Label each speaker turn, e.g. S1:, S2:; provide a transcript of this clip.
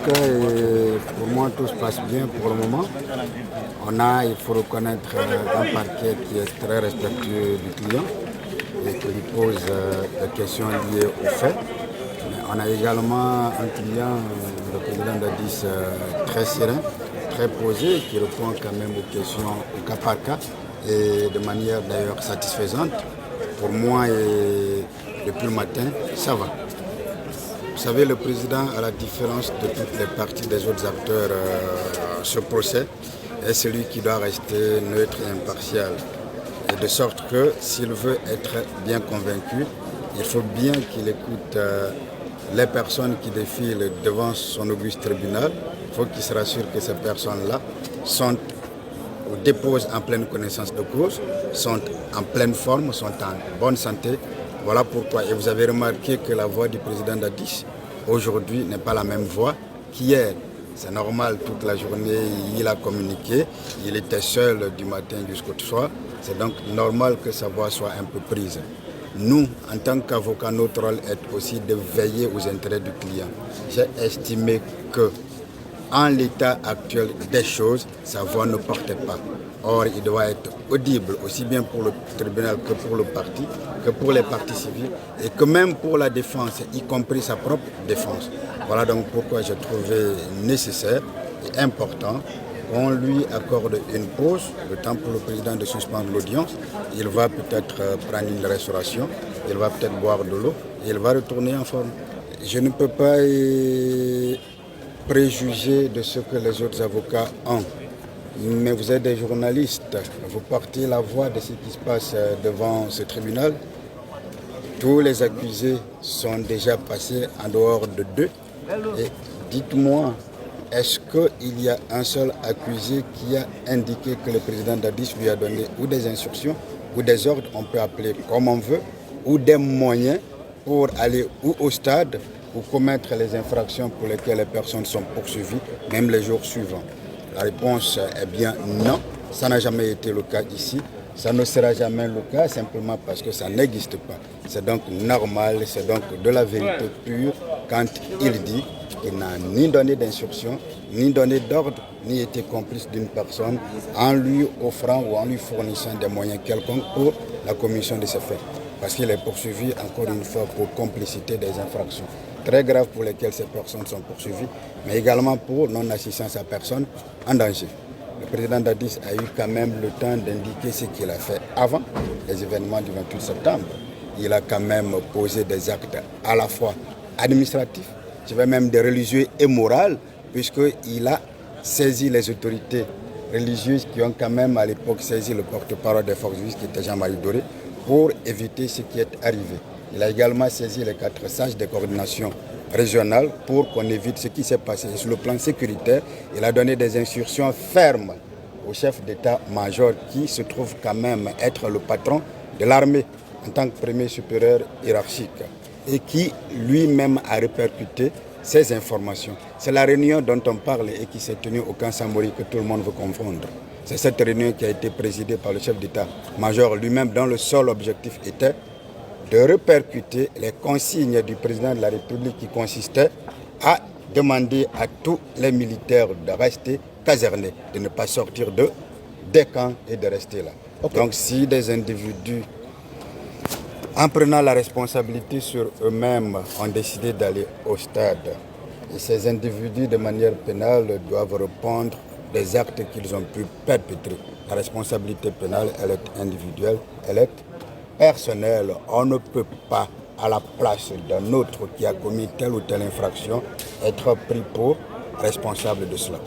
S1: cas, pour moi, tout se passe bien pour le moment. Il faut reconnaître un parquet qui est très respectueux du client et qui lui pose des questions liées aux faits. Mais on a également un client, le président d'Addis, très serein, très posé, qui répond quand même aux questions au cas par cas et de manière d'ailleurs satisfaisante. Pour moi, et depuis le matin, ça va. Vous savez, le président, à la différence de toutes les parties des autres acteurs, ce procès est celui qui doit rester neutre et impartial. Et de sorte que s'il veut être bien convaincu, il faut bien qu'il écoute les personnes qui défilent devant son auguste tribunal. Il faut qu'il se rassure que ces personnes-là déposent en pleine connaissance de cause, sont en pleine forme, sont en bonne santé. Voilà pourquoi. Et vous avez remarqué que la voix du président d'Addis, aujourd'hui, n'est pas la même voix qu'hier. C'est normal, toute la journée, il a communiqué. Il était seul du matin jusqu'au soir. C'est donc normal que sa voix soit un peu prise. Nous, en tant qu'avocats, notre rôle est aussi de veiller aux intérêts du client. J'ai estimé que, en l'état actuel des choses, sa voix ne portait pas. Or, il doit être audible aussi bien pour le tribunal que pour le parti, que pour les parties civiles et que même pour la défense, y compris sa propre défense. Voilà donc pourquoi j'ai trouvé nécessaire et important qu'on lui accorde une pause, le temps pour le président de suspendre l'audience. Il va peut-être prendre une restauration, il va peut-être boire de l'eau et il va retourner en forme. Je ne peux pas préjuger de ce que les autres avocats ont. Mais vous êtes des journalistes, vous portez la voix de ce qui se passe devant ce tribunal. Tous les accusés sont déjà passés en dehors de deux. Et dites-moi, est-ce qu'il y a un seul accusé qui a indiqué que le président d'Addis lui a donné ou des instructions ou des ordres, on peut appeler comme on veut, ou des moyens pour aller ou au stade ou commettre les infractions pour lesquelles les personnes sont poursuivies, même les jours suivants? La réponse est bien non, ça n'a jamais été le cas ici, ça ne sera jamais le cas simplement parce que ça n'existe pas. C'est donc normal, c'est donc de la vérité pure quand il dit qu'il n'a ni donné d'instruction, ni donné d'ordre, ni été complice d'une personne en lui offrant ou en lui fournissant des moyens quelconques pour la commission de ces faits. Parce qu'il est poursuivi encore une fois pour complicité des infractions très graves pour lesquelles ces personnes sont poursuivies, mais également pour non-assistance à personne en danger. Le président d'Addis a eu quand même le temps d'indiquer ce qu'il a fait avant les événements du 28 septembre. Il a quand même posé des actes à la fois administratifs, je vais même des religieux et moraux, puisqu'il a saisi les autorités religieuses qui ont quand même à l'époque saisi le porte-parole des forces vives qui était Jean-Marie Doré pour éviter ce qui est arrivé. Il a également saisi les 4 sages des coordinations régionales pour qu'on évite ce qui s'est passé. Et sur le plan sécuritaire, il a donné des instructions fermes au chef d'état-major qui se trouve quand même être le patron de l'armée en tant que premier supérieur hiérarchique et qui lui-même a répercuté ces informations. C'est la réunion dont on parle et qui s'est tenue au camp Samori que tout le monde veut confondre. C'est cette réunion qui a été présidée par le chef d'état-major lui-même dont le seul objectif était de répercuter les consignes du président de la République qui consistaient à demander à tous les militaires de rester casernés, de ne pas sortir des camps et de rester là. Okay. Donc si des individus, en prenant la responsabilité sur eux-mêmes, ont décidé d'aller au stade, et ces individus de manière pénale doivent répondre des actes qu'ils ont pu perpétrer. La responsabilité pénale, elle est individuelle, elle est personnel. On ne peut pas, à la place d'un autre qui a commis telle ou telle infraction, être pris pour responsable de cela.